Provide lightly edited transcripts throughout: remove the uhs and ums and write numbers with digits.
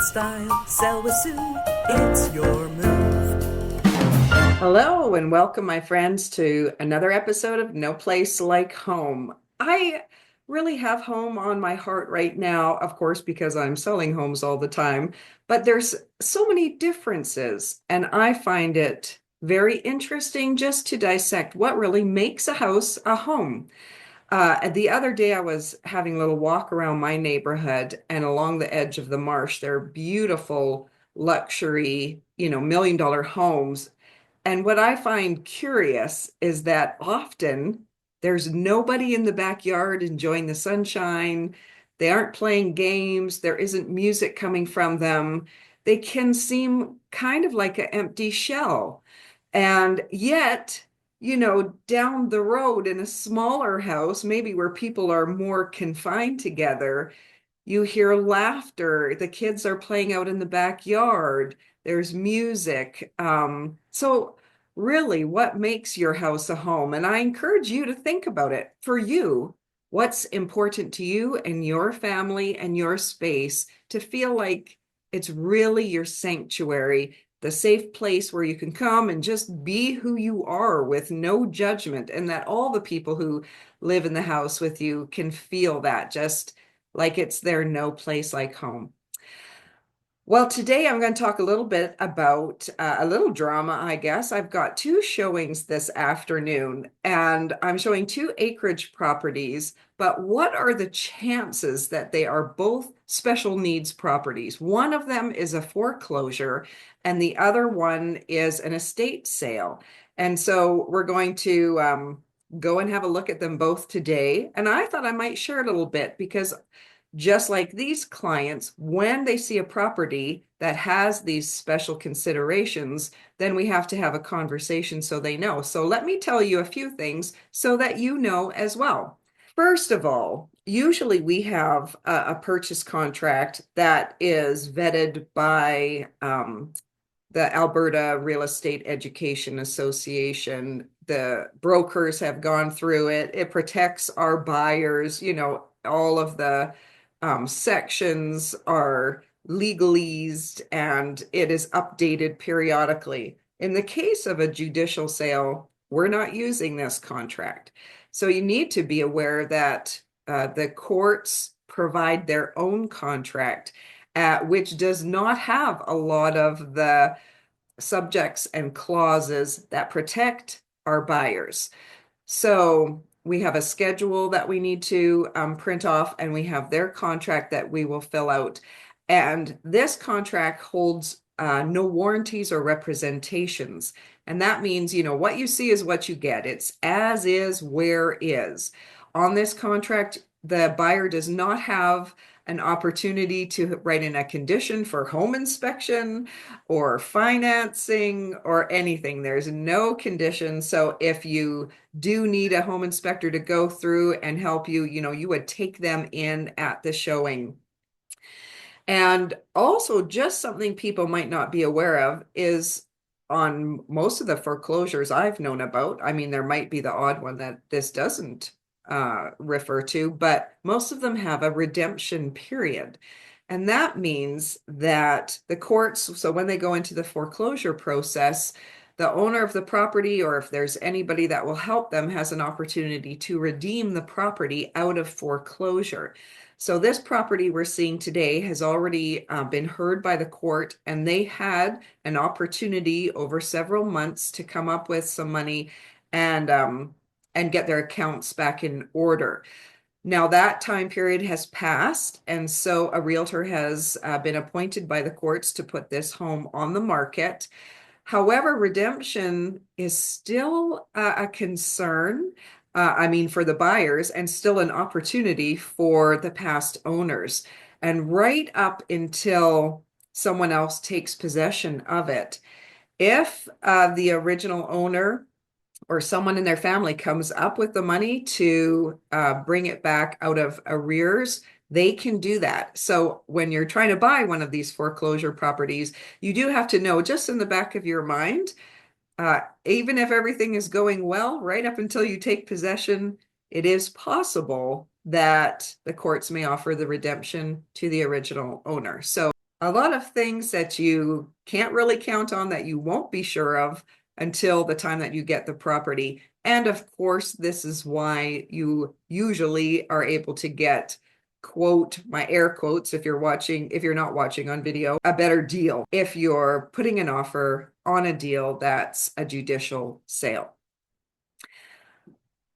style, sell with Sue. It's your move. Hello and welcome, my friends, to another episode of No Place Like Home. I really have home on my heart right now, of course, because I'm selling homes all the time, but there's so many differences, and I find it very interesting just to dissect what really makes a house a home. The other day, I was having a little walk around my neighborhood, and along the edge of the marsh, there are beautiful luxury, $1 million homes. And what I find curious is that often there's nobody in the backyard enjoying the sunshine. They aren't playing games. There isn't music coming from them. They can seem kind of like an empty shell. And yet, down the road in a smaller house, maybe where people are more confined together, you hear laughter. The kids are playing out in the backyard. There's music. So really, what makes your house a home? And I encourage you to think about it. For you, what's important to you and your family and your space to feel like it's really your sanctuary, the safe place where you can come and just be who you are with no judgment, and that all the people who live in the house with you can feel that just like it's their no place like home. Well, today I'm going to talk a little bit about a little drama, I guess. I've got two showings this afternoon, and I'm showing two acreage properties. But what are the chances that they are both special needs properties? One of them is a foreclosure, and the other one is an estate sale. And so we're going to go and have a look at them both today. And I thought I might share a little bit because just like these clients, when they see a property that has these special considerations, then we have to have a conversation so they know. So let me tell you a few things so that you know as well. First of all, usually we have a purchase contract that is vetted by the Alberta Real Estate Education Association. The brokers have gone through it. It protects our buyers, all of the sections are legalese and it is updated periodically. In the case of a judicial sale, we're not using this contract. So you need to be aware that the courts provide their own contract, which does not have a lot of the subjects and clauses that protect our buyers. So we have a schedule that we need to print off, and we have their contract that we will fill out. And this contract holds no warranties or representations. And that means, what you see is what you get. It's as is, where is. On this contract, the buyer does not have an opportunity to write in a condition for home inspection or financing or anything. There's no condition. So if you do need a home inspector to go through and help you, you would take them in at the showing. And also, just something people might not be aware of is on most of the foreclosures I've known about. I mean, there might be the odd one that this doesn't refer to, but most of them have a redemption period. And that means that the courts, so when they go into the foreclosure process, the owner of the property, or if there's anybody that will help them, has an opportunity to redeem the property out of foreclosure. So this property we're seeing today has already been heard by the court, and they had an opportunity over several months to come up with some money and get their accounts back in order. Now that time period has passed, and so a realtor has been appointed by the courts to put this home on the market. However, redemption is still a concern, for the buyers, and still an opportunity for the past owners. And right up until someone else takes possession of it, if the original owner or someone in their family comes up with the money to bring it back out of arrears, they can do that. So when you're trying to buy one of these foreclosure properties, you do have to know, just in the back of your mind, even if everything is going well, right up until you take possession, it is possible that the courts may offer the redemption to the original owner. So a lot of things that you can't really count on that you won't be sure of until the time that you get the property. And of course, this is why you usually are able to get, quote, my air quotes, if you're not watching on video, a better deal if you're putting an offer on a deal that's a judicial sale.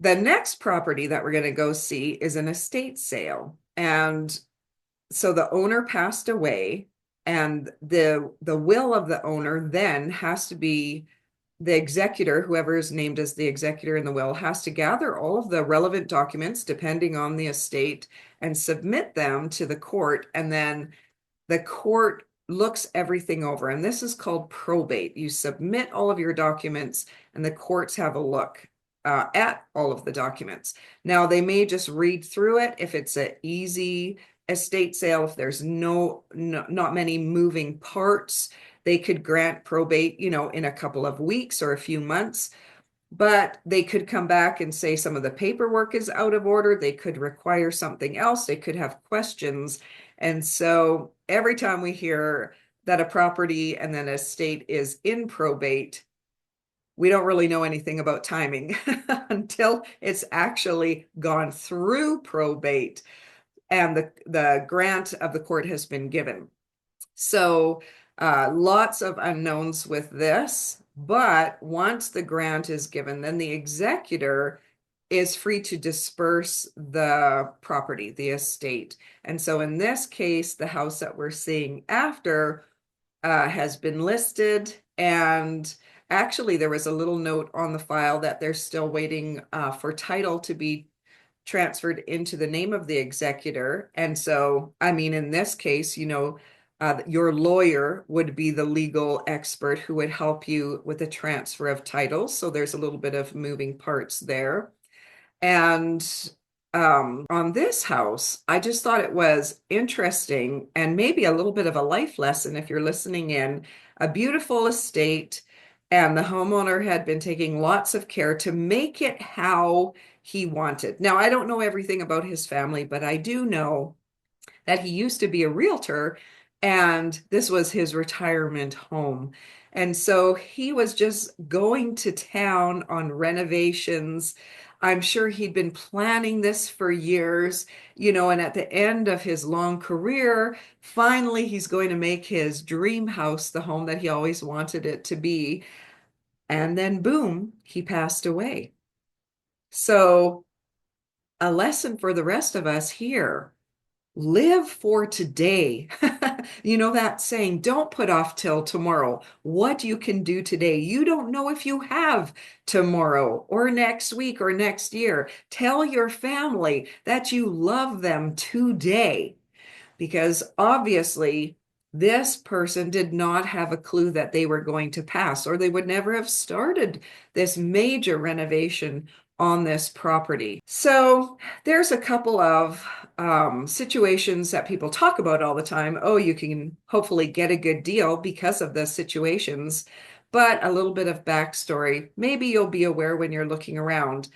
The next property that we're going to go see is an estate sale. And so the owner passed away, and the will of the owner then has to be the executor, whoever is named as the executor in the will, has to gather all of the relevant documents depending on the estate and submit them to the court. And then the court looks everything over. And this is called probate. You submit all of your documents, and the courts have a look at all of the documents. Now, they may just read through it if it's an easy estate sale, if there's not many moving parts. They could grant probate, in a couple of weeks or a few months, but they could come back and say some of the paperwork is out of order. They could require something else. They could have questions. And so every time we hear that a property and then a estate is in probate, we don't really know anything about timing until it's actually gone through probate and the grant of the court has been given. So lots of unknowns with this, but once the grant is given, then the executor is free to disperse the property, the estate. And so in this case, the house that we're seeing after has been listed, and actually there was a little note on the file that they're still waiting for title to be transferred into the name of the executor. And so, I mean, in this case, your lawyer would be the legal expert who would help you with the transfer of titles. So there's a little bit of moving parts there. And on this house, I just thought it was interesting and maybe a little bit of a life lesson if you're listening in. A beautiful estate, and the homeowner had been taking lots of care to make it how he wanted. Now, I don't know everything about his family, but I do know that he used to be a realtor, and this was his retirement home. And so he was just going to town on renovations. I'm sure he'd been planning this for years, and at the end of his long career, finally he's going to make his dream house the home that he always wanted it to be. And then boom, he passed away. So a lesson for the rest of us here: live for today. That saying, don't put off till tomorrow what you can do today. You don't know if you have tomorrow or next week or next year. Tell your family that you love them today, because obviously this person did not have a clue that they were going to pass, or they would never have started this major renovation on this property. So there's a couple of situations that people talk about all the time. Oh, you can hopefully get a good deal because of the situations, but a little bit of backstory. Maybe you'll be aware when you're looking around.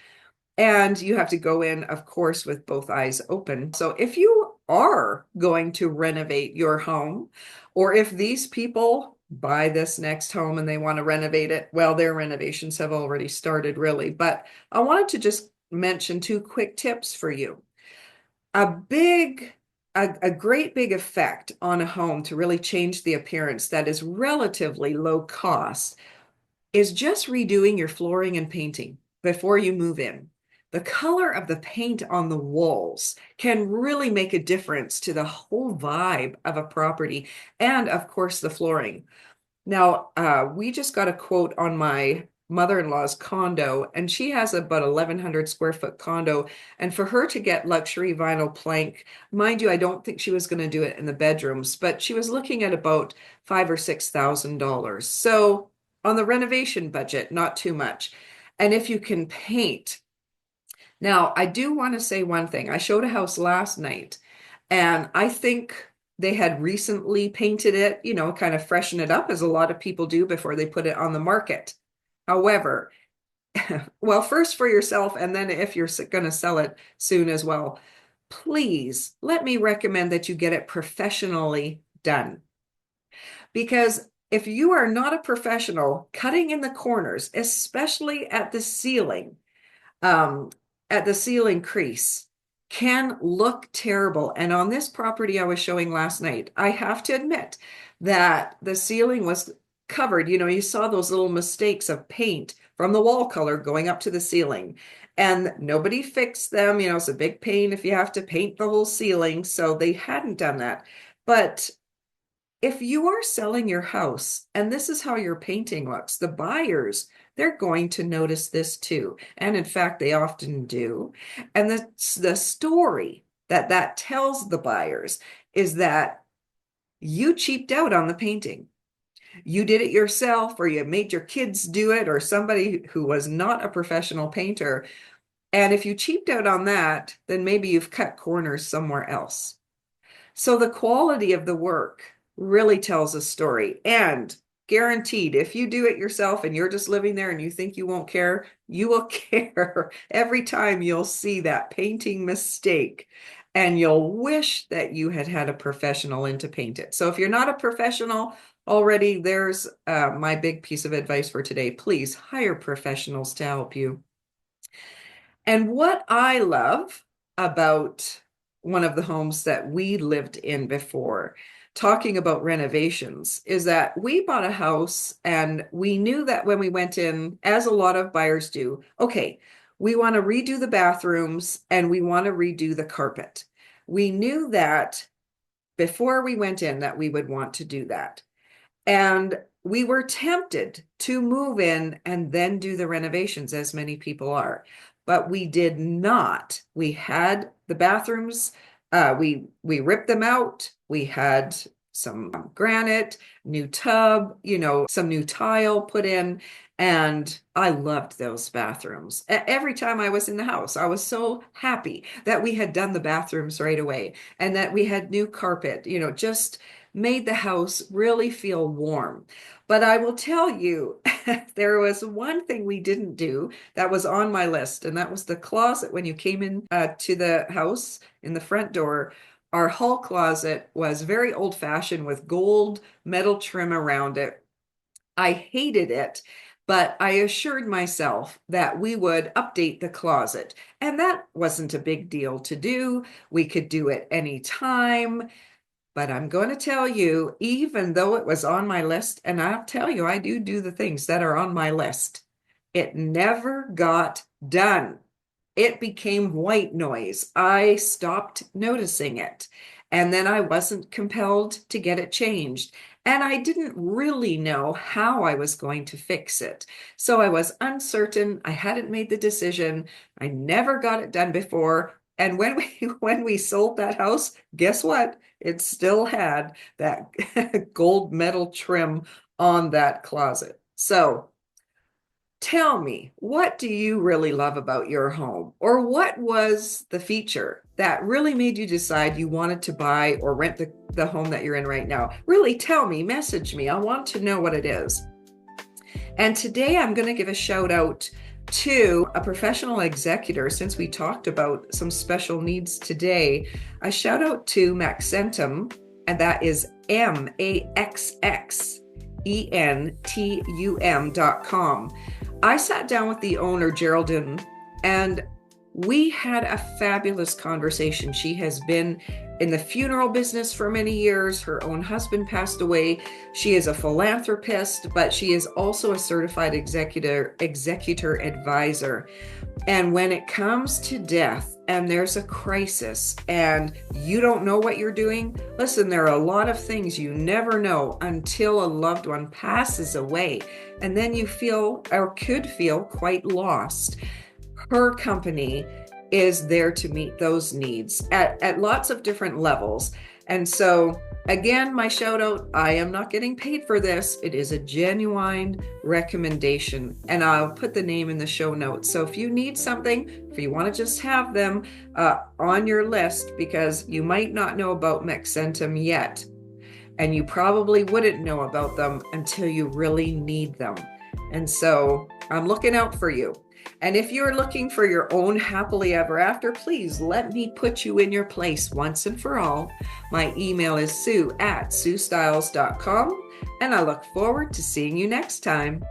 And you have to go in, of course, with both eyes open. So if you are going to renovate your home, or if these people buy this next home and they want to renovate it, well, their renovations have already started, really. But I wanted to just mention two quick tips for you. A great big effect on a home to really change the appearance that is relatively low cost is just redoing your flooring and painting before you move in. The color of the paint on the walls can really make a difference to the whole vibe of a property, and of course the flooring. Now, we just got a quote on my mother-in-law's condo, and she has about 1,100 square foot condo. And for her to get luxury vinyl plank, mind you, I don't think she was going to do it in the bedrooms, but she was looking at about $5,000 or $6,000. So on the renovation budget, not too much. And if you can paint. Now, I do want to say one thing. I showed a house last night, and I think they had recently painted it, kind of freshen it up, as a lot of people do before they put it on the market. However, well, first for yourself, and then if you're going to sell it soon as well, please let me recommend that you get it professionally done. Because if you are not a professional, cutting in the corners, especially um, at the ceiling crease, can look terrible. And on this property I was showing last night, I have to admit that the ceiling was covered. You saw those little mistakes of paint from the wall color going up to the ceiling. And nobody fixed them. It's a big pain if you have to paint the whole ceiling. So they hadn't done that. But if you are selling your house and this is how your painting looks, the buyers, they're going to notice this too. And in fact, they often do. And the story that tells the buyers is that you cheaped out on the painting. You did it yourself, or you made your kids do it, or somebody who was not a professional painter. And if you cheaped out on that, then maybe you've cut corners somewhere else. So the quality of the work really tells a story. And guaranteed, if you do it yourself and you're just living there and you think you won't care, you will care every time you'll see that painting mistake. And you'll wish that you had had a professional in to paint it. So if you're not a professional already, there's my big piece of advice for today. Please hire professionals to help you. And what I love about one of the homes that we lived in before, talking about renovations, is that we bought a house and we knew that when we went in, as a lot of buyers do, okay, we want to redo the bathrooms and we want to redo the carpet. We knew that before we went in that we would want to do that. And we were tempted to move in and then do the renovations, as many people are. But we did not. We had the bathrooms, we ripped them out. We had some granite, new tub, some new tile put in. And I loved those bathrooms. Every time I was in the house, I was so happy that we had done the bathrooms right away and that we had new carpet, just made the house really feel warm. But I will tell you, there was one thing we didn't do that was on my list, and that was the closet. When you came in to the house in the front door, our hall closet was very old-fashioned with gold metal trim around it. I hated it, but I assured myself that we would update the closet. And that wasn't a big deal to do. We could do it anytime. But I'm going to tell you, even though it was on my list, and I'll tell you, I do the things that are on my list, it never got done. It became white noise. I stopped noticing it. And then I wasn't compelled to get it changed. And I didn't really know how I was going to fix it. So I was uncertain. I hadn't made the decision. I never got it done before. And when we sold that house, guess what? It still had that gold metal trim on that closet. So tell me, what do you really love about your home? Or what was the feature that really made you decide you wanted to buy or rent the home that you're in right now? Really tell me, message me. I want to know what it is. And today I'm going to give a shout out to a professional executor. Since we talked about some special needs today, a shout out to Maxentum, and that is MAXXENTUM.com. I sat down with the owner, Geraldine, and we had a fabulous conversation. She has been in the funeral business for many years. Her own husband passed away. She is a philanthropist, but she is also a certified executor advisor. And when it comes to death and there's a crisis and you don't know what you're doing, listen, there are a lot of things you never know until a loved one passes away. And then you feel or could feel quite lost. Her company is there to meet those needs at lots of different levels. And so again, my shout out, I am not getting paid for this. It is a genuine recommendation, and I'll put the name in the show notes. So if you need something, if you want to just have them on your list, because you might not know about Maxentum yet, and you probably wouldn't know about them until you really need them. And so I'm looking out for you. And if you're looking for your own happily ever after, please let me put you in your place once and for all. My email is sue@suestyles.com, and I look forward to seeing you next time.